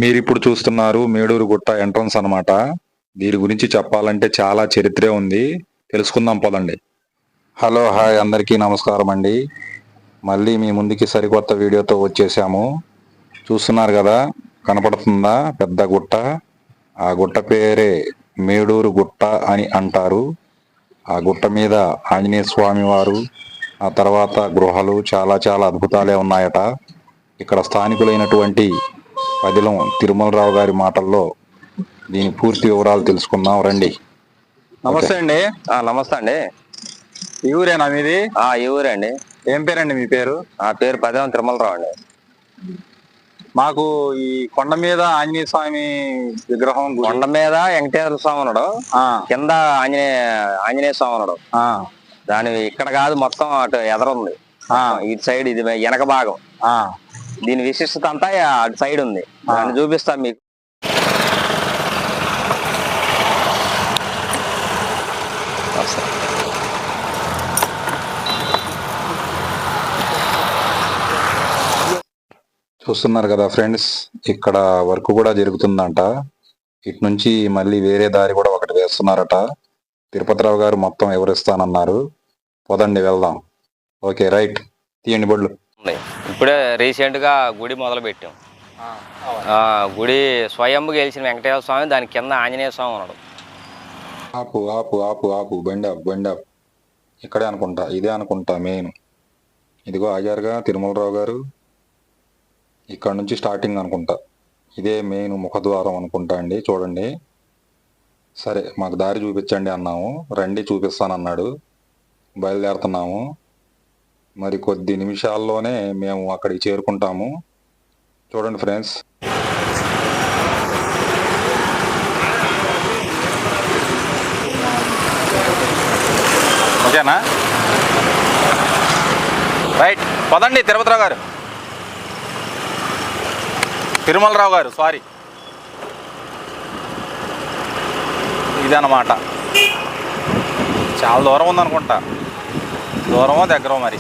మీరిప్పుడు చూస్తున్నారు మేడూరు గుట్ట ఎంట్రన్స్ అన్నమాట. దీని గురించి చెప్పాలంటే చాలా చరిత్రే ఉంది. తెలుసుకుందాం పదండి. హలో హాయ్ అందరికీ నమస్కారం అండి. మళ్ళీ మీ ముందుకి సరికొత్త వీడియోతో వచ్చేసాము. చూస్తున్నారు కదా, కనపడుతుందా పెద్ద గుట్ట? ఆ గుట్ట పేరే మేడూరు గుట్ట అని అంటారు. ఆ గుట్ట మీద ఆంజనేయ స్వామి వారు, ఆ తర్వాత గృహలు చాలా చాలా అద్భుతాలే ఉన్నాయట. ఇక్కడ స్థానికులైనటువంటి పదిలం తిరుమలరావు గారి మాటల్లో దీని పూర్తి వివరాలు తెలుసుకుందాం రండి. నమస్తే అండి. నమస్తే అండి. ఈ ఊరేనా మీది? ఈ ఊరే అండి. ఏం పేరండి మీ పేరు? నా పేరు పదిలం తిరుమలరావు అండి. మాకు ఈ కొండ మీద ఆంజనేయ స్వామి విగ్రహం, కొండ మీద వెంకటేశ్వర స్వామి ఉన్నాడు, కింద ఆంజనేయ స్వామి ఉన్నాడు. దాని ఇక్కడ కాదు, మొత్తం అటు ఎదరుంది. ఇటు సైడ్ ఇది వెనక భాగం. దీని విశిష్టత అంతా అటు సైడ్ ఉంది. దాన్ని చూపిస్తా మీకు. చూస్తున్నారు కదా ఫ్రెండ్స్, ఇక్కడ వర్క్ కూడా జరుగుతుందంట. ఇటు నుంచి మళ్ళీ వేరే దారి కూడా ఒకటి వేస్తున్నారట. తిరుపతిరావు గారు మొత్తం వివరిస్తానన్నారు. పదండి వెళ్దాం. ఓకే రైట్, తీయండి బొడ్లు. ఇప్పుడే రీసెంట్ గా గుడి మొదలు పెట్టాం. గుడి స్వయంగా గెలిచిన వెంకటేశ్వర స్వామి, దాని కింద ఆంజనేయ స్వామి ఉన్నాడు. ఆపు ఆపు ఆపు ఆపు, బండి ఆపు బండి ఆపు. ఇక్కడే అనుకుంటా, ఇదే అనుకుంటా మెయిన్. ఇదిగో ఆగారుగా తిరుమలరావు గారు. ఇక్కడ నుంచి స్టార్టింగ్ అనుకుంటా. ఇదే మెయిన్ ముఖద్వారం అనుకుంటా అండి. చూడండి. సరే, మాకు దారి చూపించండి అన్నాము. రండి చూపిస్తానన్నాడు. బయలుదేరుతున్నాము. మరి కొద్ది నిమిషాల్లోనే మేము అక్కడికి చేరుకుంటాము. చూడండి ఫ్రెండ్స్. ఓకేనా? రైట్, పదండి. తిరుపతిరావు గారు, తిరుమలరావు గారు, సారీ. ఇదన్నమాట. చాలా దూరం ఉందనుకుంటా. దూరమో దగ్గరో మరి.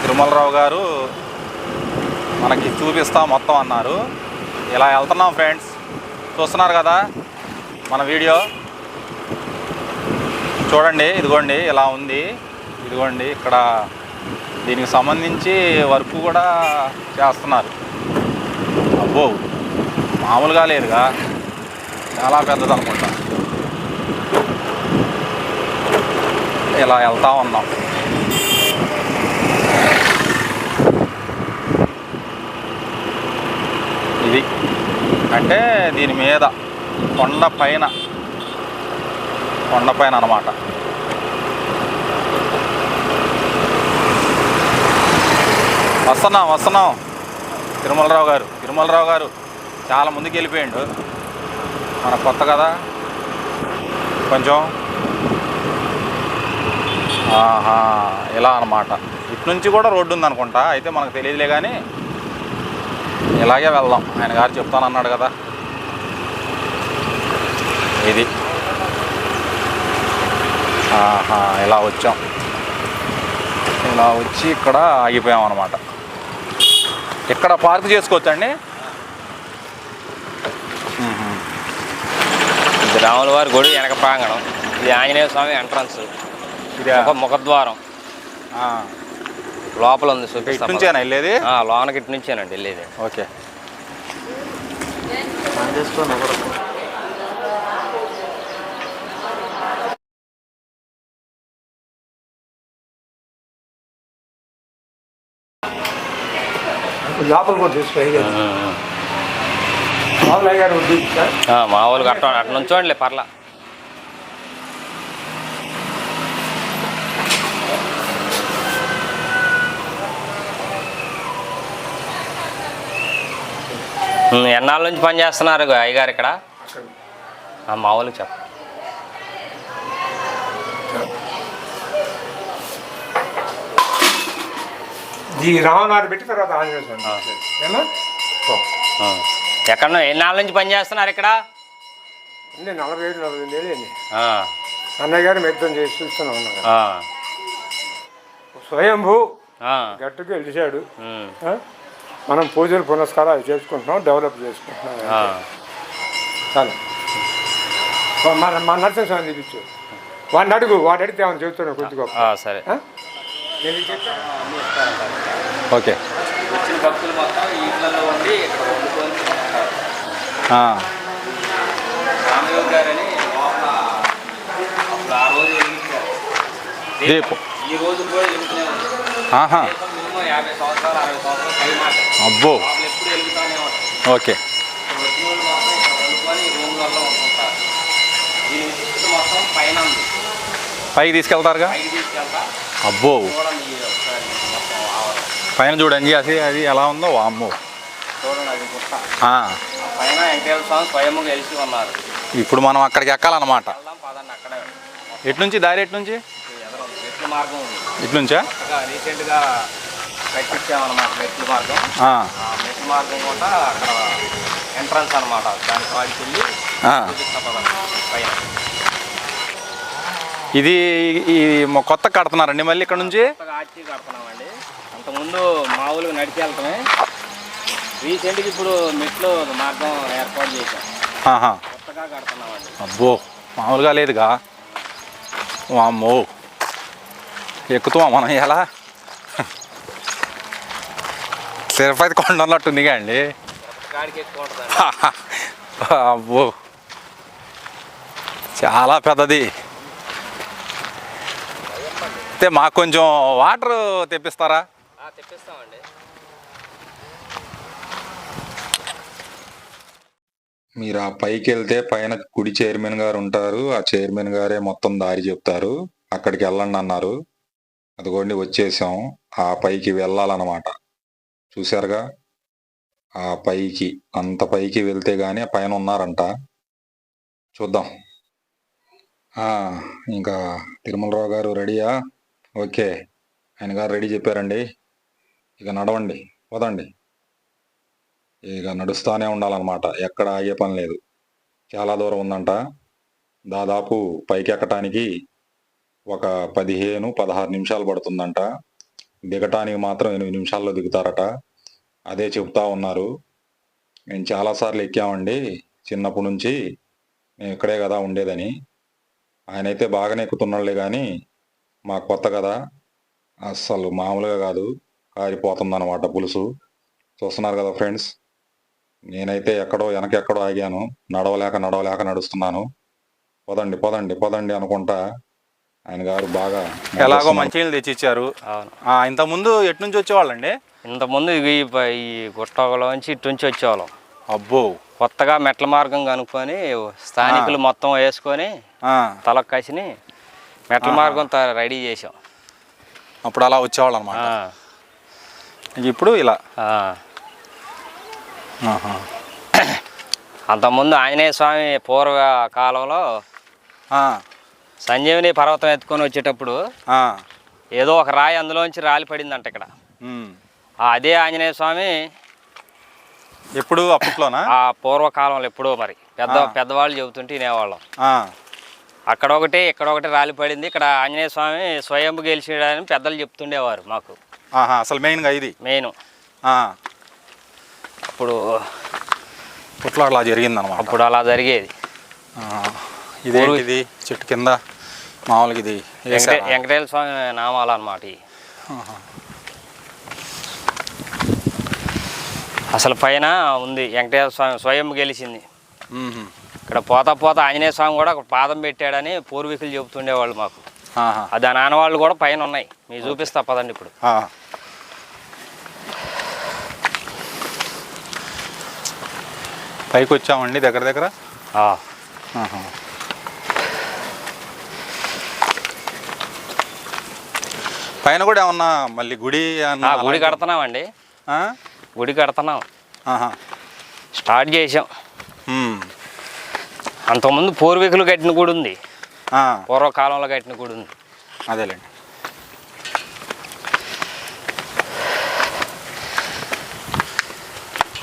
తిరుమలరావు గారు మనకి చూపిస్తా మొత్తం అన్నారు. ఇలా వెళ్తున్నాం ఫ్రెండ్స్. చూస్తున్నారు కదా మన వీడియో. చూడండి, ఇదిగోండి ఇలా ఉంది. ఇదిగోండి ఇక్కడ దీనికి సంబంధించి వర్క్ కూడా చేస్తున్నారు. అబ్బో, మామూలుగా లేదుగా, చాలా పెద్దది అనుకుంటా. ఇలా వెళ్తా ఉన్నాం. ఇది అంటే దీని మీద కొండపైన అన్నమాట. వస్తున్నాం. తిరుమలరావు గారు చాలా ముందుకు వెళ్ళిపోయాడు. మన కొత్త కదా కొంచెం. ఇలా అన్నమాట. ఇటు నుంచి కూడా రోడ్డు ఉందనుకుంటా, అయితే మనకు తెలియదులే. కానీ ఇలాగే వెళ్దాం. ఆయన గారు చెప్తానన్నాడు కదా. ఇది ఇలా వచ్చాం. ఇలా వచ్చి ఇక్కడ ఆగిపోయాం అన్నమాట. ఇక్కడ పార్క్ చేసుకోవచ్చండి. ఇది రాముల వారి గుడి వెనక ప్రాంగణం. ఇది ఆంజనేయ స్వామి ఎంట్రన్స్. ఇది ఒక ముఖద్వారం. లోపల ఉంది. చూపించేనా వెళ్ళేది? లోనకి ఇటు నుంచేనండి వెళ్ళేది. ఓకే. లోపల కూడా తీసుకో. మామూలుగా అటు నుంచోండి పర్లా. ఎన్నాళ్ళ నుంచి పని చేస్తున్నారు అయ్యగారు ఇక్కడ? మామూలుగా చెప్ప. ఈ రావణాలు పెట్టి తర్వాత ఎక్కడ ఎన్నాళ్ళ నుంచి పని చేస్తున్నారు ఇక్కడ? 47 ఏళ్ళండి. అన్నయ్య గారు మెత్తం చేసి చూస్తూనే ఉన్నారు. స్వయంభూ గట్టుకు వెళ్ళాడు. మనం పూజలు పునస్కారాలు చేసుకుంటున్నాం, డెవలప్ చేసుకుంటున్నాం. చాలు. మన నరసింహస్వామి చూపించు. వాడిని అడుగు, వాడు అడిగితే ఏమైనా చెబుతున్నావు కొద్దిగా. సరే. నేను చెప్పాను. ఓకే. వచ్చిన భక్తులు మొత్తం ఈ ఇళ్లలో ఉండి ఇక్కడ వండుకొని రామయోగి గారని లోపల అప్పుడు ఆ రోజు వెలిగించారు. దీపం ఈ రోజు కూడా వెలుగుతూనే ఉంది. మినిమం 50 సంవత్సరాలు 60 సంవత్సరాలు పై మాట. అబ్బో. ఎప్పుడు వెలుగుతూనే ఉంటుంది. ఓకే. వచ్చిన వాళ్ళు మొత్తం ఇక్కడ వండుకొని రూమ్లలో ఉంటుంటారు. దీని విశిష్టత మొత్తం పైన ఉంది. పైకి తీసుకెళ్తారుగా? పైకి తీసుకెళ్తా. అబ్బో. చూడండి ఒకసారి మొత్తం ఆవరణ. పైన చూడండి అది ఎలా ఉందో. వామ్మో. చూడండి అది గుట్ట. పైన వెంకటేశ్వర స్వామి స్వయంగా వెలిసి ఉన్నారు. ఇప్పుడు మనం అక్కడికి ఎక్కాలన్నమాట. పదండి అక్కడే. ఎట్నుంచి దారి ఎట్నుంచి? మెట్ల మార్గం ఉంది. ఇట్నుంచా? రీసెంట్గా కట్టించామన్నమాట మెట్ల మార్గం. మెట్ల మార్గం కూడా అక్కడ ఎంట్రన్స్ అనమాట. దానికి వాడికి వెళ్ళి పైన ఇది కొత్త కడుతున్నారండి మళ్ళీ ఇక్కడ నుంచి? ఆర్చి కడుతున్నామండి. అంతకుముందు మామూలుగా నడిచి వెళ్తామే. రీసెంట్గా ఇప్పుడు మెట్లు మార్గం ఏర్పాటు చేశాం. కొత్తగా కడుతున్నామండి. అబ్బో, మామూలుగా లేదుగా. వామ్మో, ఎక్కుతామా మనం ఎలా? తిరుపతి కొండ ఉన్నట్టుందిగా అండి. కాడికి ఎక్కువ ఉంటుంది. అబ్బో, చాలా పెద్దది. అయితే మాకు కొంచెం వాటర్ తెప్పిస్తారా? తెప్పిస్తామండి. మీరు ఆ పైకి వెళ్తే పైన గుడి చైర్మన్ గారు ఉంటారు. ఆ చైర్మన్ గారే మొత్తం దారి చెప్తారు. అక్కడికి వెళ్ళండి అన్నారు. అదిగోండి వచ్చేసాం. ఆ పైకి వెళ్ళాలన్నమాట. చూశారుగా, ఆ పైకి అంత పైకి వెళ్తే గానీ ఆ పైన ఉన్నారంట. చూద్దాం. ఇంకా తిరుమలరావు గారు రెడీయా? ఓకే, ఆయన గారు రెడీ చెప్పారండి. ఇక నడవండి, పోదండి. ఇక నడుస్తూనే ఉండాలన్నమాట. ఎక్కడ ఆగే పని లేదు. చాలా దూరం ఉందంట. దాదాపు పైకి ఎక్కటానికి ఒక 15-16 నిమిషాలు పడుతుందంట. దిగటానికి మాత్రం 8 నిమిషాల్లో దిగుతారట. అదే చెప్తా ఉన్నారు. మేము చాలాసార్లు ఎక్కామండి చిన్నప్పటి నుంచి. మేము ఇక్కడే కదా ఉండేదని. ఆయనైతే బాగానే ఎక్కుతున్నాడులే కానీ మాకు కొత్త కదా, అస్సలు మామూలుగా కాదు. కారిపోతుందన్నమాట పులుసు. చూస్తున్నారు కదా ఫ్రెండ్స్. నేనైతే ఎక్కడో వెనకెక్కడో ఆగాను. నడవలేక నడుస్తున్నాను. పోదండి పోదండి పోదండి అనుకుంటా. ఆయన గారు బాగా ఎలాగో మంచినీళ్ళు తెచ్చిచ్చారు. ఇంతకుముందు ఎటు నుంచి వచ్చేవాళ్ళండి? ఇంతకుముందు ఈ గుట్టలోంచి ఇటు నుంచి వచ్చేవాళ్ళం. అబ్బో. కొత్తగా మెట్ల మార్గం కనుక్కొని స్థానికులు మొత్తం వేసుకొని తలకు కసిని మెట్ల మార్గం రెడీ చేసాం. అప్పుడు అలా వచ్చేవాళ్ళు అనమాట. ఇప్పుడు ఇలా. అంతకుముందు ఆంజనేయ స్వామి పూర్వ కాలంలో సంజీవిని పర్వతం ఎత్తుకొని వచ్చేటప్పుడు ఏదో ఒక రాయి అందులోంచి రాలి పడిందంట ఇక్కడ. అదే ఆంజనేయ స్వామి ఎప్పుడు అప్పట్లోనా? ఆ పూర్వకాలంలో ఎప్పుడో మరి పెద్దవాళ్ళు చెబుతుంటే వినేవాళ్ళం. అక్కడ ఒకటి ఇక్కడ ఒకటి రాలి పడింది. ఇక్కడ ఆంజనేయ స్వామి స్వయంభు గెలిచాడని పెద్దలు చెప్తుండేవారు మాకు. అసలు మెయిన్గా ఇది మెయిన్. అప్పుడు అప్పట్లో అలా జరిగింది అనమాట. అప్పుడు అలా జరిగేది. ఇదేంటిది చెట్టు కింద మామూలుగా ఇది వెంకటేశ్వర స్వామి నామాలు అన్నమాట. అసలు పైన ఉంది వెంకటేశ్వర స్వామి స్వయం గెలిచింది. ఇక్కడ పోతా ఆంజనేయ స్వామి కూడా ఒక పాదం పెట్టాడని పూర్వీకులు చెబుతుండేవాళ్ళు మాకు. అది నాన్నవాళ్ళు కూడా పైన ఉన్నాయి. మీకు చూపిస్తా పదండి ఇప్పుడు. పైకి వచ్చామండి దగ్గర. పైన కూడా ఏమన్నా మళ్ళీ గుడి గుడి కడుతున్నామండి. గుడి కడుతున్నాం. స్టార్ట్ చేసాం. అంతకుముందు పూర్వీకులు కట్టిన గుడి ఉంది. పూర్వకాలంలో కట్టిన గుడి ఉంది. అదేలేండి.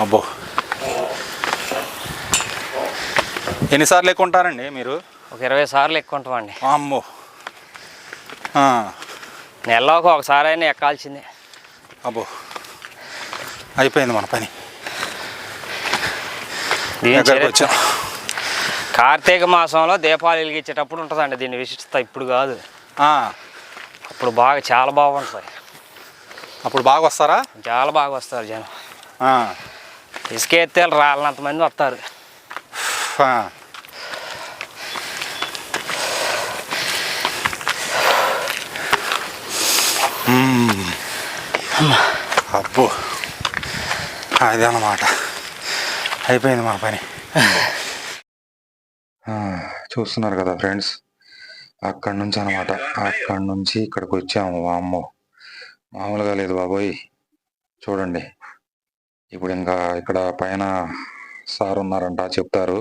అబ్బో, ఎన్నిసార్లు ఎక్కుంటారండి మీరు? ఒక 20 సార్లు ఎక్కుంటామండి. అమ్మో. నెలలో ఒకసారి అయినా ఎక్కాల్సిందే. అబ్బో, అయిపోయింది మన పని. దీని ఎక్కడికి చరిత్ర వచ్చాం? కార్తీక మాసంలో దీపాలు వెలిగించేటప్పుడు ఉంటుందండి దీని విశిష్టత. ఇప్పుడు కాదు, ఆ, అప్పుడు బాగా చాలా బాగుంటుంది. అప్పుడు బాగా వస్తారా? చాలా బాగా వస్తారు జనం. ఆ, ఇసుక ఎత్తేలు రాలినంత మంది వస్తారు. ఆ. అబ్బో, అదే అన్నమాట, అయిపోయింది మా పని. చూస్తున్నారు కదా ఫ్రెండ్స్, అక్కడి నుంచి అనమాట, అక్కడి నుంచి ఇక్కడికి వచ్చాము. వామ్మో, మామూలుగా లేదు బాబోయ్. చూడండి, ఇప్పుడు ఇంకా ఇక్కడ పైన సార్ ఉన్నారంట, చెప్తారు.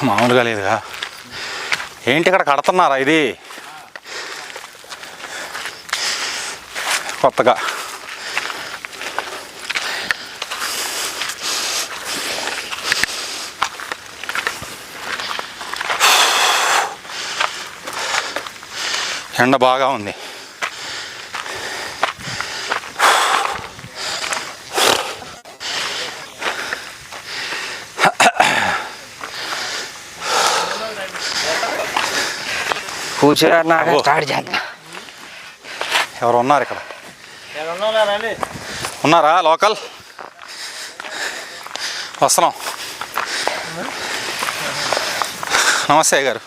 మామూలుగా లేదుగా. ఏంటి ఇక్కడ కడుతున్నారా ఇది కొత్తగా? ఎండ బాగా ఉంది. కూర్చోనాక అబ్బో. స్టార్ట్ చేద్దాం. ఎవరు ఉన్నారు ఇక్కడ? ఉన్నారా లోకల్? వస్తున్నాం. నమస్తే గారు.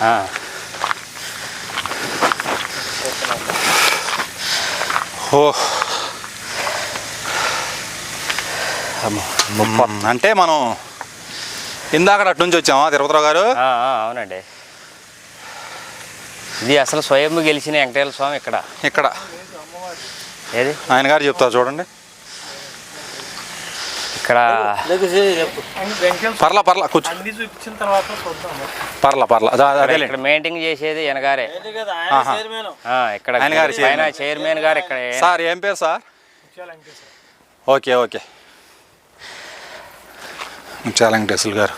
ఆ, ఓ, అమ్మో. అంటే మనం ఇందాక అటు నుంచి వచ్చామా తిరుపతిరావు గారు? అవునండి. ఇది అసలు స్వయంభూ గెలిచిన వెంకటేశ్వర స్వామి ఇక్కడ. ఇక్కడ ఏది ఆయన గారు చెప్తారు చూడండి. ఇక్కడ పర్లా పర్లా కూర్చో. పర్లా పర్లా అదేలే. ఇక్కడ మెయింటైన్ చేసేది ఎనగారే. ఇక్కడ ఆయన గారు చైర్మన్ గారు ఇక్కడ. సార్ ఏం పేరు సార్? ఓకే ఓకే, ముత్యాల వెంకటేశ్వర గారు.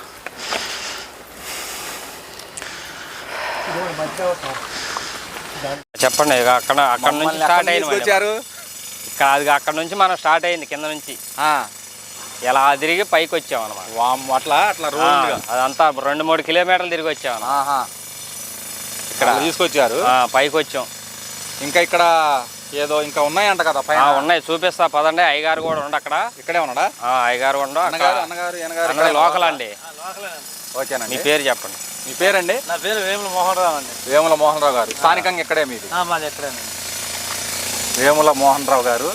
చెప్పండి. ఇక అక్కడ నుంచి స్టార్ట్ అయింది వచ్చారు ఇక్కడ. అది అక్కడ నుంచి మనం స్టార్ట్ అయింది కింద నుంచి. ఇలా తిరిగి పైకి వచ్చాం అనమాట. అట్లా అట్లా రౌండ్గా అదంతా 2-3 కిలోమీటర్లు తిరిగి వచ్చాం. ఇక్కడ తీసుకొచ్చారు, పైకి వచ్చాం. ఇంకా ఇక్కడ ఏదో ఇంకా ఉన్నాయంట కదా పైన? ఉన్నాయి, చూపిస్తా పదండి. అయ్యగారు కూడా ఉండు అక్కడ. ఇక్కడే ఉన్నాడా? అయ్యగారు ఉండు. అన్నగారు లోకల్ అండి. ఓకేనండి. మీ పేరు చెప్పండి. మీ పేరండి? నా పేరు వేముల మోహన్ రావు అండి. వేముల మోహన్ రావు గారు. స్థానికంగా ఇక్కడే మీది? మాది ఎక్కడేనండి. వేముల మోహన్ రావు గారు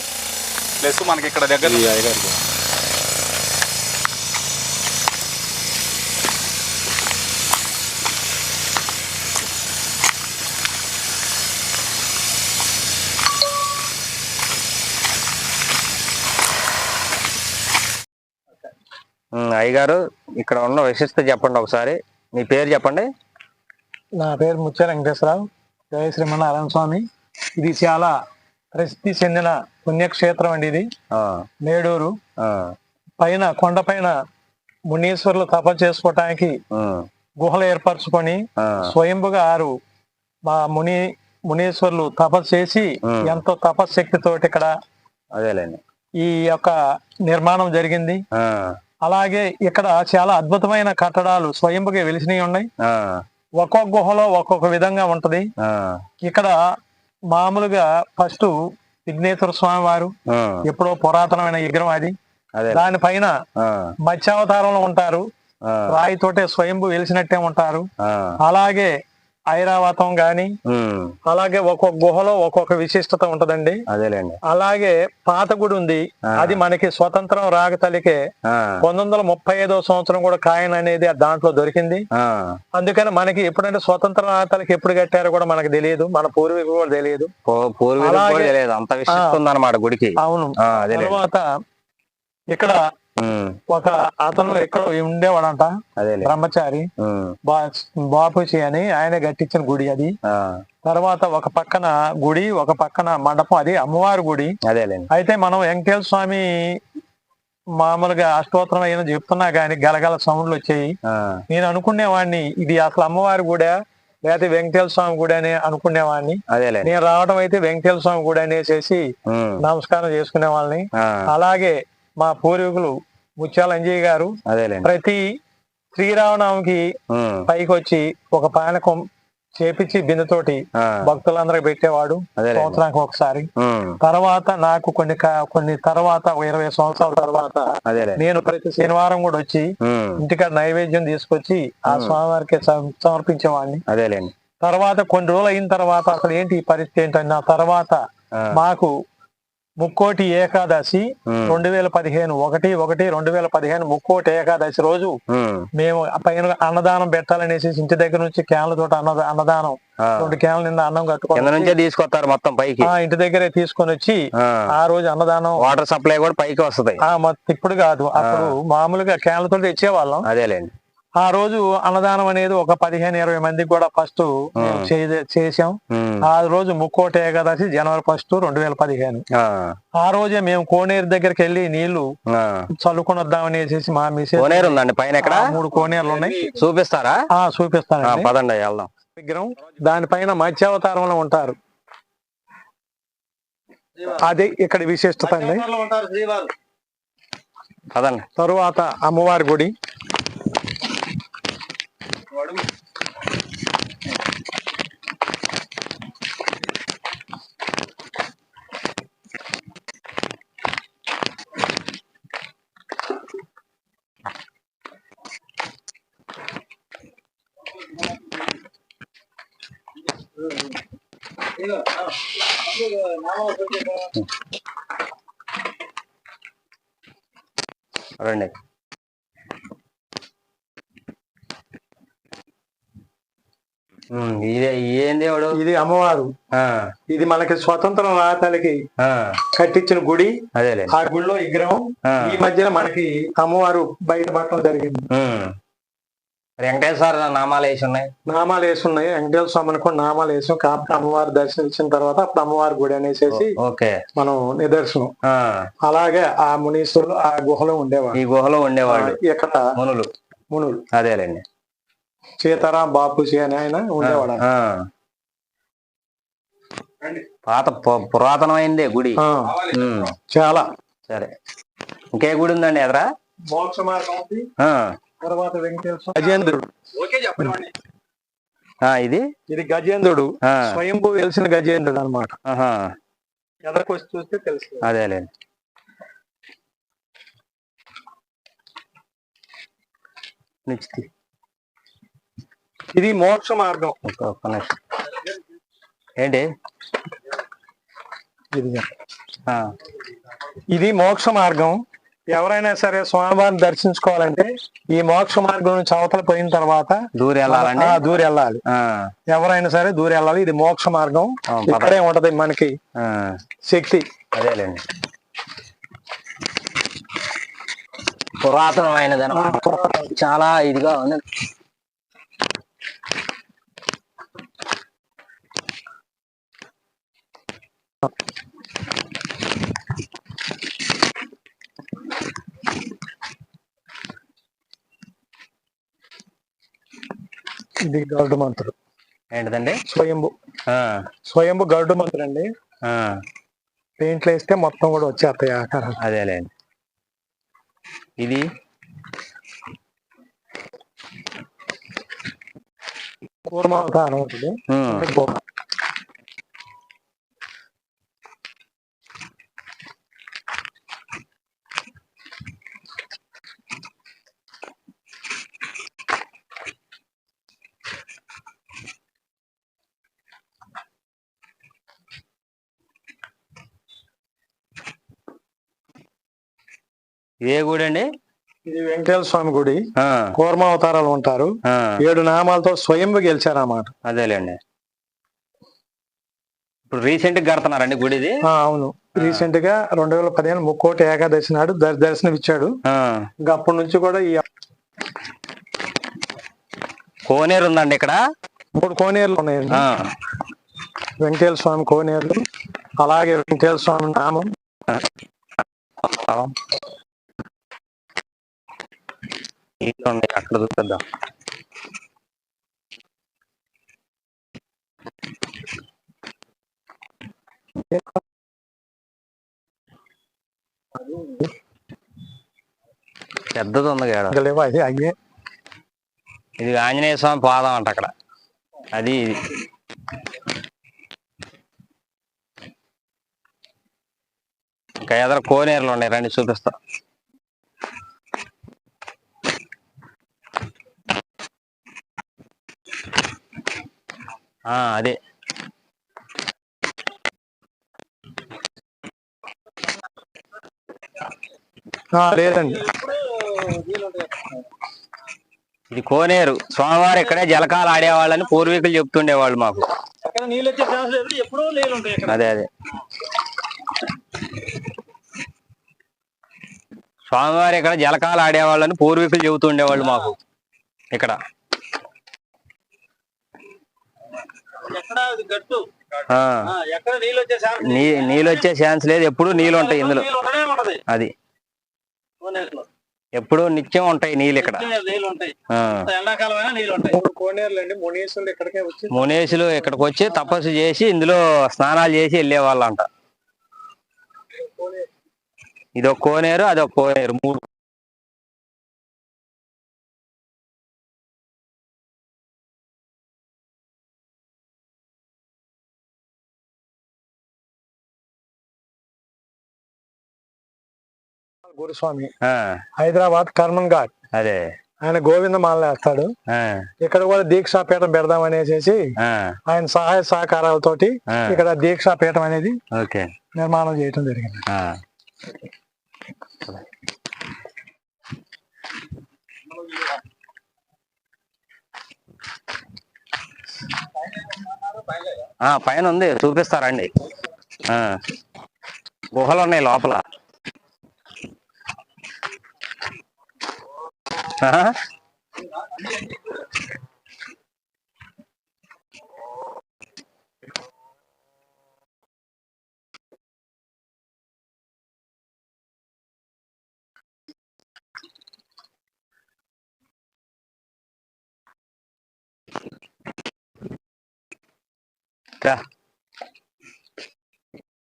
ప్లస్ మనకి ఇక్కడ దగ్గర అయ్యగారు. అయ్యగారు, ఇక్కడ ఉన్న విశిష్టత చెప్పండి ఒకసారి. మీ పేరు చెప్పండి. నా పేరు ముత్యాల వెంకటేశ్వరరావు, జయ శ్రీమన్నారాయణ స్వామి. ఇది చాలా ప్రసిద్ధి చెందిన పుణ్యక్షేత్రం అండి. ఇది మేడూరు పైన కొండపైన మునీశ్వరులు తపస్సు చేసుకోవటానికి గుహలు ఏర్పరచుకొని స్వయంభుగా 6 మా మునీశ్వరులు తపస్సు చేసి ఎంతో తపశ్శక్తితోటి ఇక్కడ అదేలేండి ఈ యొక్క నిర్మాణం జరిగింది. అలాగే ఇక్కడ చాలా అద్భుతమైన కట్టడాలు స్వయంభుగా వెలిసినవి ఉన్నాయి. ఒక్కొక్క గుహలో ఒక్కొక్క విధంగా ఉంటది. ఇక్కడ మామూలుగా ఫస్ట్ విఘ్నేశ్వర స్వామి వారు ఎప్పుడో పురాతనమైన విగ్రహం అది. దానిపైన మత్స్యావతారంలో ఉంటారు, రాయితోటే స్వయంభు వెలిసినట్టే ఉంటారు. అలాగే ఐరావతం గాని అలాగే ఒక్కొక్క గుహలో ఒక్కొక్క విశిష్టత ఉంటదండి. అదేలేండి. అలాగే పాత గుడి ఉంది, అది మనకి స్వతంత్రం రాగతలికే 1935వ సంవత్సరం కూడా కాయన్ అనేది దాంట్లో దొరికింది. అందుకని మనకి ఎప్పుడంటే స్వతంత్ర రాగతలకి ఎప్పుడు కట్టారో కూడా మనకు తెలియదు, మన పూర్వీకులు కూడా తెలియదు. అంత విశిష్టత ఉందన్నమాట గుడికి. అవును. తర్వాత ఇక్కడ ఒక అతను ఎక్కడ ఉండేవాడంట, బ్రహ్మచారి బాపూజీ అని, ఆయన కట్టించిన గుడి అది. తర్వాత ఒక పక్కన గుడి, ఒక పక్కన మండపం, అది అమ్మవారి గుడి. అయితే మనం వెంకటేశ్వర స్వామి మామూలుగా అష్టోత్తరం అయినా చెప్తున్నా గానీ గలగల సౌండ్లు వచ్చాయి. నేను అనుకునేవాడిని ఇది అసలు అమ్మవారి గుడి లేకపోతే వెంకటేశ్వర స్వామి గుడి అని అనుకునేవాడిని. నేను రావడం అయితే వెంకటేశ్వర స్వామి గుడి అనేసి నమస్కారం చేసుకునే వాళ్ళని. అలాగే మా పూర్వీకులు ముత్యాల అంజయ్య గారు ప్రతి శ్రీరామనవమికి పైకి వచ్చి ఒక పానకం చేపించి బిందెతోటి భక్తులందరికి పెట్టేవాడు సంవత్సరానికి ఒకసారి. తర్వాత నాకు కొన్ని తర్వాత 20 సంవత్సరాల తర్వాత నేను ప్రతి శనివారం కూడా వచ్చి ఇంటికాడ నైవేద్యం తీసుకొచ్చి ఆ స్వామివారికి సమర్పించేవాడిని. తర్వాత కొన్ని రోజులు అయిన తర్వాత అసలు ఏంటి ఈ పరిస్థితి ఏంటన్న తర్వాత మాకు ముక్కోటి ఏకాదశి 2015 1/1/2015 ముక్కోటి ఏకాదశి రోజు మేము పైన అన్నదానం పెట్టాలనేసి ఇంటి దగ్గర నుంచి క్యాన్లతో అన్నదానం 2 క్యాన్ల నిండా అన్నం కట్టుకొని తీసుకొస్తారు మొత్తం పైకి. ఇంటి దగ్గరే తీసుకొని వచ్చి ఆ రోజు అన్నదానం వాటర్ సప్లై కూడా పైకి వస్తుంది. ఇప్పుడు కాదు, అప్పుడు మామూలుగా క్యాన్లతో తెచ్చేవాళ్ళం. ఆ రోజు అన్నదానం అనేది ఒక 15-20 మందికి కూడా ఫస్ట్ చేసాం. ఆ రోజు ముక్కోటి ఏకాదశి జనవరి 1, 2015. ఆ రోజే మేము కోనేరు దగ్గరికి వెళ్ళి నీళ్లు చల్లుకొని వద్దామనేసి మా మిసెస్ ఉందండి పైన 3 కోనేరులు ఉన్నాయి. చూపిస్తారా? చూపిస్తాను. పదండి వెళ్దాం. విగ్రహం దానిపైన మత్స్యావతారంలో ఉంటారు. అది ఇక్కడ విశిష్టత అండి. తరువాత అమ్మవారి గుడి. రండి. ఏం దేవుడు? ఇది అమ్మవారు. ఇది మనకి స్వతంత్రం రాతలకి కట్టించిన గుడి. ఆ గుడిలో విగ్రహం. ఈ మధ్యన మనకి అమ్మవారు బయట పట్టడం జరిగింది. వెంకటేశ్వర నామాలు వేసి ఉన్నాయి. వెంకటేశ్వర స్వామి అనుకోండి నామాలు వేసాం. కాబట్టి అమ్మవారి దర్శనం ఇచ్చిన తర్వాత అప్పుడు అమ్మవారి గుడి అనేసి మనం నిదర్శనం. అలాగే ఆ మునీశ్వరులు ఆ గుహలో ఉండేవాళ్ళు. ఈ గుహలో ఉండేవాళ్ళు ఇక్కడ మునులు. అదేలేండి. సీతారాం బాపూజీ అని ఆయన ఉండేవాడు. పాత పురాతనమైందే గుడి చాలా. సరే, ఇంకే గుడి ఉందండి ఎదరా? మోక్ష మార్గం ఉంది. తర్వాత వెంకటేశ్వర గజేంద్రుడు. ఇది గజేంద్రుడు, స్వయంభూ వెలిసిన గజేంద్రుడు అనమాట. ఎదరికి చూస్తే తెలుసు. అదేలేండి. ఇది మోక్ష మార్గం. ఏంటి ఇది మోక్ష మార్గం. ఎవరైనా సరే స్వామివారిని దర్శించుకోవాలంటే ఈ మోక్ష మార్గం నుంచి అవతల పోయిన తర్వాత దూరి వెళ్ళాలి. ఎవరైనా సరే దూరి వెళ్ళాలి. ఇది మోక్ష మార్గం. ఇక్కడే ఉంటది మనకి శక్తి. అదేలేండి. పురాతనమైనది చాలా ఇదిగా ఉంది. ఇది గరుడు మంత్రుడు. ఏంటిదండి? స్వయంభు గరుడు మంత్రుడు అండి. పెయింట్లు వేస్తే మొత్తం కూడా వచ్చేస్తాయి ఆకారాలు. అదేలేండి. ఇది కూర్మావతారం ఉంటుంది. ఏ గుడి అండి? ఇది వెంకటేశ్వర స్వామి గుడి. కూర్మావతారాలు ఉంటారు. 7 నామాలతో స్వయంగా గెలిచారన్నమాట. అదేలేండి. ఇప్పుడు రీసెంట్ గా కడుతున్నారండి గుడి ఇది? అవును, రీసెంట్ గా 2015 ముక్కోటి ఏకాదశి నాడు దర్శనం ఇచ్చాడు. ఇంకా అప్పటి నుంచి కూడా ఈ కోనేరు ఉందండి ఇక్కడ. 3 కోనేరులు ఉన్నాయండి. వెంకటేశ్వర స్వామి కోనేరులు, అలాగే వెంకటేశ్వర స్వామి నామం, నీళ్ళు ఉన్నాయి అక్కడ చూపిద్దాం. పెద్దది ఉంది కదా, ఇంకా లేవా ఇది అయ్యే ఇది ఆంజనేయ స్వామి పాదం అంట అక్కడ. అది ఇది ఇంకా ఎదర కోనేరులు ఉన్నాయి, రండి చూపిస్తా. అదే లేదండి. ఇది కోనేరు. స్వామివారు ఇక్కడే జలకాలు ఆడేవాళ్ళని పూర్వీకులు చెప్తుండేవాళ్ళు మాకు. అదే అదే స్వామివారు ఇక్కడ జలకాలు ఆడేవాళ్ళని పూర్వీకులు చెబుతుండేవాళ్ళు మాకు. ఇక్కడ నీళ్ళు వచ్చే ఛాన్స్ లేదు, ఎప్పుడు నీళ్ళు ఉంటాయి ఇందులో. అది ఎప్పుడు నిత్యం ఉంటాయి నీళ్ళు ఇక్కడ. మునీసులు ఇక్కడికి వచ్చి తపస్సు చేసి ఇందులో స్నానాలు చేసి వెళ్ళే వాళ్ళంట. ఇదొక కోనేరు, అదొక కోనేరు, 3. గురుస్వామి హైదరాబాద్ కర్మన్ ఘాట్. అదే ఆయన గోవింద మాల వేస్తాడు. ఇక్కడ కూడా దీక్షాపీఠం పెడదాం అనేసి ఆయన సహాయ సహకారాలతోటి ఇక్కడ దీక్షాపీఠం అనేది నిర్మాణం చేయటం జరిగింది. పైన ఉంది, చూపిస్తారండి. గుహలు ఉన్నాయి లోపల.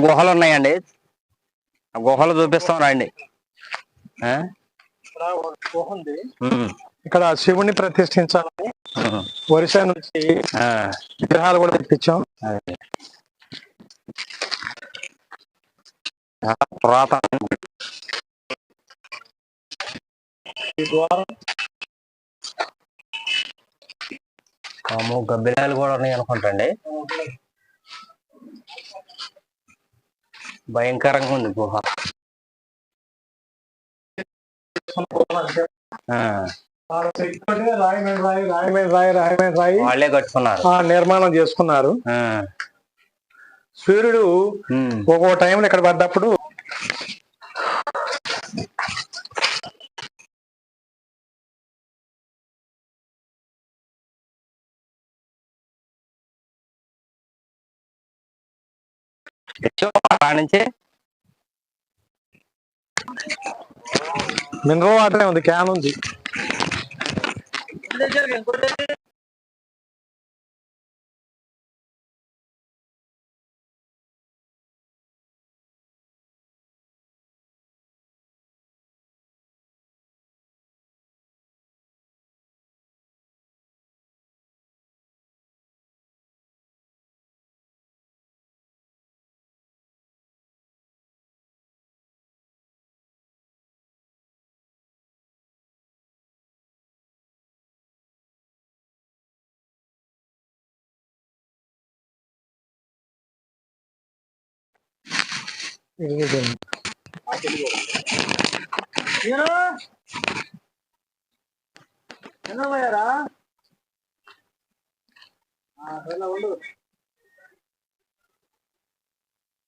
గుహలు ఉన్నాయండి, గుహలు చూపిస్తాం రండి. ఇక్కడ శివుని ప్రతిష్ఠించాలని ఒరిస్సా నుంచి విగ్రహాలు కూడా తెప్పించాం. పురాతన గబ్బిలాలు కూడా ఉన్నాయి అనుకుంటండి. భయంకరంగా ఉంది గుహ. వాళ్ళే కట్టుకున్నారు, నిర్మాణం చేసుకున్నారు. సూర్యుడు ఒక్కో టైంలో ఇక్కడ పడ్డప్పుడు నుంచి మినరల్ వాటర్ ఉంది, క్యాన్ ఉంది.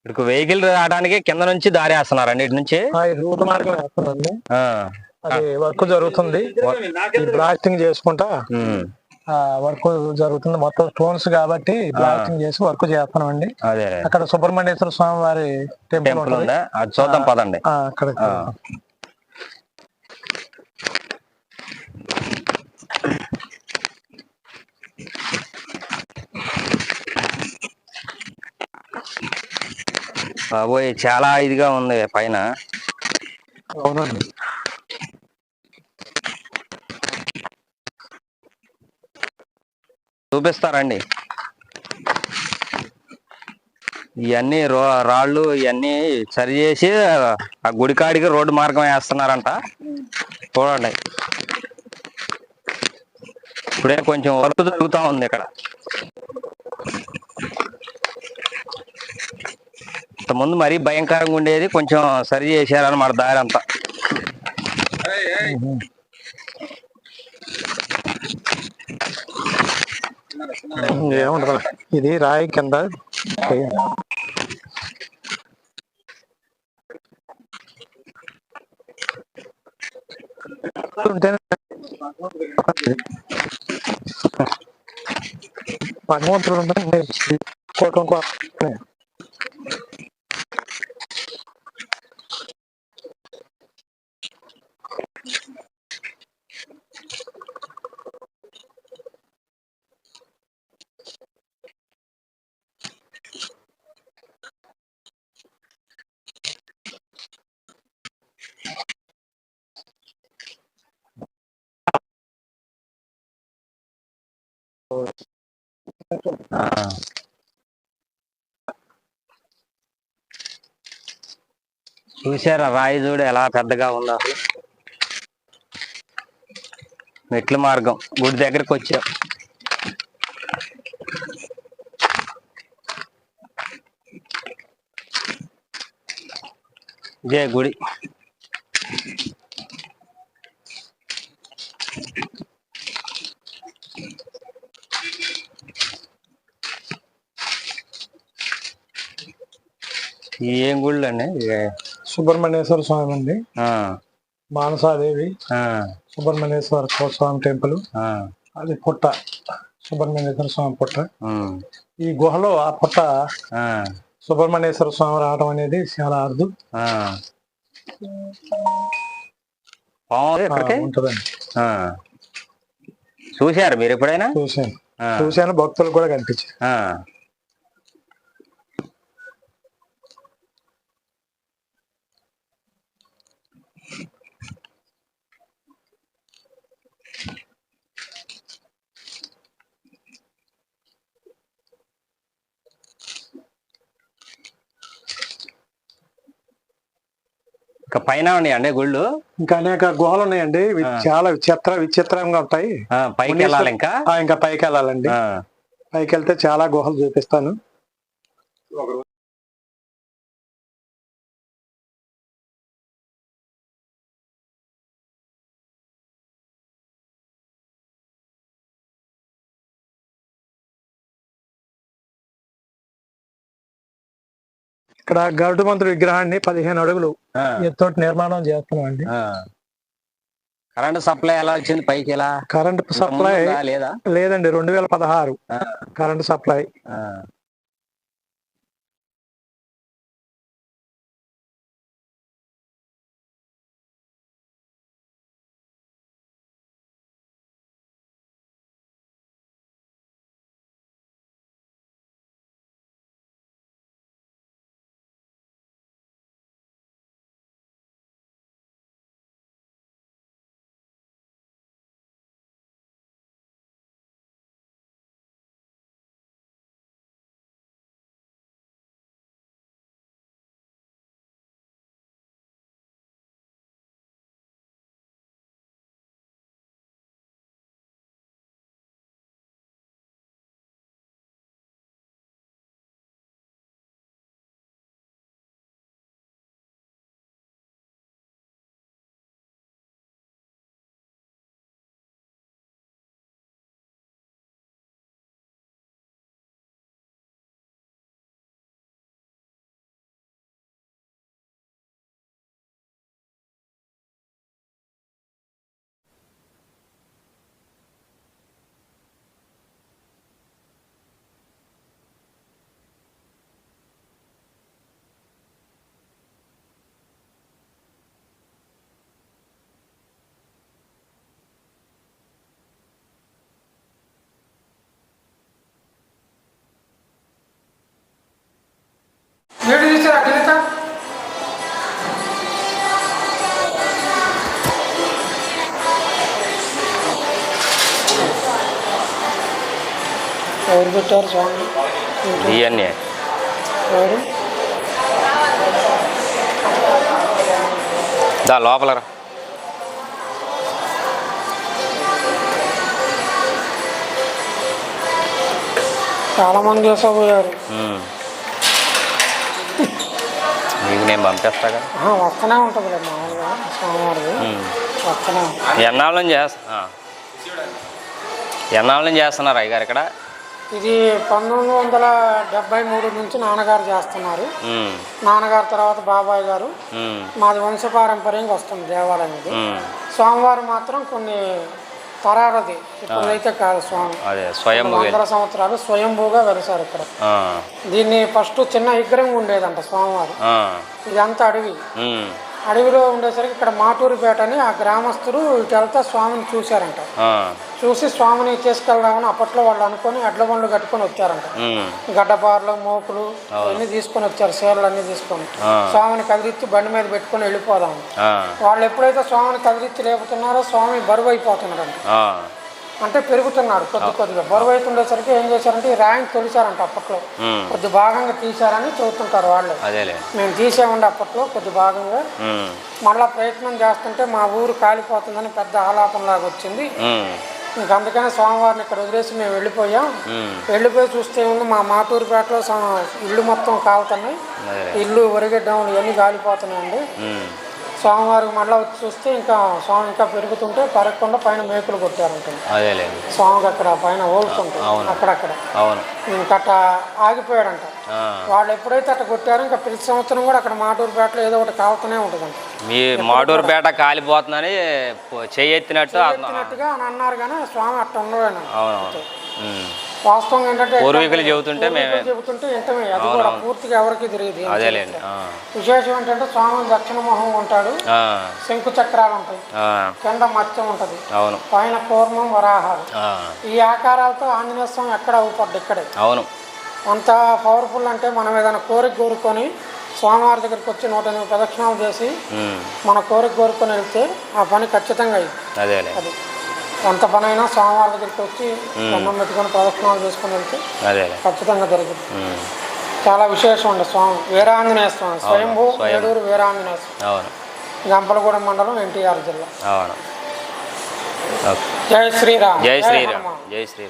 ఇక్కడికి వెహికల్ రావడానికి కింద నుంచి దారి వేస్తున్నారండి, ఇటు నుంచి రూట్ మార్గం వేస్తున్నారండి. అది వర్క్ జరుగుతుంది, బ్లాస్టింగ్ చేసుకుంటా వర్క్ జరుగుతుంది. మొత్తం స్టోన్స్ కాబట్టి బ్లాస్టింగ్ చేసి వర్క్ చేస్తున్నాం అండి. అక్కడ సుబ్రహ్మణ్యేశ్వర స్వామి వారి టెంపుల్ ఉంది, అది చూద్దాం పదండి. అక్కడ బాబోయ్ చాలా ఇదిగా ఉంది పైన. అవునండి. చూపిస్తారండి. ఇవన్నీ రాళ్ళు ఇవన్నీ సరి చేసి ఆ గుడికాడికి రోడ్డు మార్గం వేస్తున్నారంట. చూడండి, ఇప్పుడే కొంచెం వర్క్ జరుగుతూ ఉంది ఇక్కడ. ఇంతకుముందు మరీ భయంకరంగా ఉండేది, కొంచెం సరి చేశారన్నమాట దారి అంతా. ఏముండదు, ఇది రాయి కింద ఉంటేనే భగవంతుడు కోటం చూసారా రాయి చూడు ఎలా పెద్దగా ఉందో. అసలు మెట్ల మార్గం గుడి దగ్గరికి వచ్చాం. ఇదే గుడి. ఏం గుళ్ళు అండి? సుబ్రహ్మణ్యేశ్వర స్వామి అండి, మానసాదేవి, సుబ్రహ్మణ్యేశ్వర స్వామి టెంపుల్, అది పుట్ట, సుబ్రహ్మణ్యేశ్వర స్వామి పుట్ట. ఈ గుహలో ఆ పుట్ట సుబ్రహ్మణ్యేశ్వర స్వామి రావడం అనేది చాలా అరుదు ఉంటదండి. చూశారు మీరు ఎప్పుడైనా? చూశాను, భక్తులు కూడా కనిపించారు. ఇంకా పైన ఉన్నాయండి గుళ్ళు, ఇంకా అనేక గుహలు ఉన్నాయండి. చాలా విచిత్రంగా ఉంటాయి. పైకి వెళ్ళాలి, ఇంకా పైకి వెళ్ళాలండి. పైకి వెళ్తే చాలా గుహలు చూపిస్తాను. ఇక్కడ గరుడు మంత్రుడి విగ్రహాన్ని 15 అడుగులు ఎత్తోటి నిర్మాణం చేస్తున్నాం అండి. కరెంట్ సప్లై ఎలా వచ్చింది పైకి? ఎలా కరెంట్ సప్లై లేదండి, 2016 కరెంట్ సప్లై. ఎవరు పెట్టారు స్వామి? ఇవన్నీ ఎవరు? దా లోపలరా. చాలా మంది చేసపోయారు. మీకు నేను పంపిస్తాగా. వస్తూనే ఉంటుంది కదా మామూలుగా స్వామివారిది వస్తూనే ఉంటుంది. ఎన్నాళ్ళ నుంచి చేస్తున్నారు అయ్యగారు ఇక్కడ? ఇది 1973 నుంచి నాన్నగారు చేస్తున్నారు. నాన్నగారు తర్వాత బాబాయ్ గారు. మాది వంశపారంపర్యంగా వస్తుంది దేవాలయం ఇది. స్వామివారు మాత్రం కొన్ని తరాలది ఇప్పుడైతే కాదు స్వామి, 100 సంవత్సరాలు స్వయంభూగా వెలిసారు ఇక్కడ. దీన్ని ఫస్ట్ చిన్న విగ్రహం ఉండేదంట స్వామివారు. ఇదంతా అడవి. అడవిలో ఉండేసరికి ఇక్కడ మాటూరుపేట అని ఆ గ్రామస్తులు ఇటు వెళ్తా స్వామిని చూశారంట. చూసి స్వామిని తీసుకెళ్దామని అప్పట్లో వాళ్ళు అనుకొని ఎడ్ల బండ్లు కట్టుకొని వచ్చారంట. గడ్డపారలు మోపులు అన్ని తీసుకొని వచ్చారు, చీరలు అన్ని తీసుకొని స్వామిని కదిలిచ్చి బండి మీద పెట్టుకొని వెళ్ళిపోదాం. వాళ్ళు ఎప్పుడైతే స్వామిని కదిలిచ్చి లేపుతున్నారో స్వామి బరువు అయిపోతున్నాడంట. అంటే పెరుగుతున్నాడు కొద్దిగా. బరువు అవుతుండేసరికి ఏం చేశారంటే ఈ రాయిని తొలిచారంట. అప్పట్లో కొద్ది భాగంగా తీశారని చెబుతుంటారు వాళ్ళు. మేము తీసామండి అప్పట్లో కొద్ది భాగంగా. మళ్ళా ప్రయత్నం చేస్తుంటే మా ఊరు కాలిపోతుందని పెద్ద ఆలాపనలాగా వచ్చింది. ఇంక అందుకనే స్వామివారిని ఇక్కడ వదిలేసి మేము వెళ్ళిపోయాం. వెళ్ళిపోయి చూస్తే ఉంది మా మాటూరుపేటలో ఇల్లు మొత్తం కాలుతున్నాయి. ఇల్లు వరిగడ్డములు ఇవన్నీ కాలిపోతున్నాయండి. స్వామివారికి మళ్ళీ వచ్చి చూస్తే ఇంకా స్వామి ఇంకా పెరుగుతుంటే పెరగకుండా పైన మేకులు కొట్టారంటుంది. స్వామికి అక్కడ పైన ఓల్తుంటాయి అక్కడక్కడ. ఇంకా అట్ట ఆగిపోయాడంట. వాళ్ళు ఎప్పుడైతే అట్ట కొట్టారో ఇంకా ప్రతి సంవత్సరం కూడా అక్కడ మాటూరుపేటలో ఏదో ఒకటి కాలుతూనే ఉంటుందంట. మీ మాటూరుపేట కాలిపోతుందని చేయెత్తినట్టుగా అని అన్నారు కానీ స్వామి అట్ట ఉండలేను. వాస్తవంగా ఏంటంటే పూర్వీకులు చెబుతుంటే ఇంటమే అది కూడా పూర్తిగా ఎవరికి తెలియదు. విశేషం ఏంటంటే స్వామి దక్షిణ మొహం ఉంటాడు, శంకు చక్రాలు ఉంటాయి, కింద మత్స్యం ఉంటది, పైన కూర్మం వరాహాలు. ఈ ఆకారాలతో ఆంజనేయ స్వామి ఎక్కడ అవుపడ్డు ఇక్కడే. అంత పవర్ఫుల్ అంటే మనం ఏదైనా కోరిక కోరుకొని స్వామివారి దగ్గరికి వచ్చి 108 ప్రదక్షిణాలు చేసి మన కోరిక కోరుకొని వెళ్తే ఆ పని ఖచ్చితంగా అయింది. అది ఎంత పని అయినా స్వామివారి దగ్గరికి వచ్చి దండం పెట్టుకొని ప్రదక్షిణాలు చేసుకుని వెళ్తే ఖచ్చితంగా జరుగుతుంది. చాలా విశేషం ఉండే స్వామి వీరాంజనేయ స్వామి, స్వయంభూ ఏడూరు వీరాంజనేయ స్వామి, గంపలగూడెం మండలం, ఎన్టీఆర్ జిల్లా. అవును. జై శ్రీరామ్. జై శ్రీరామ్. జై శ్రీరామ్.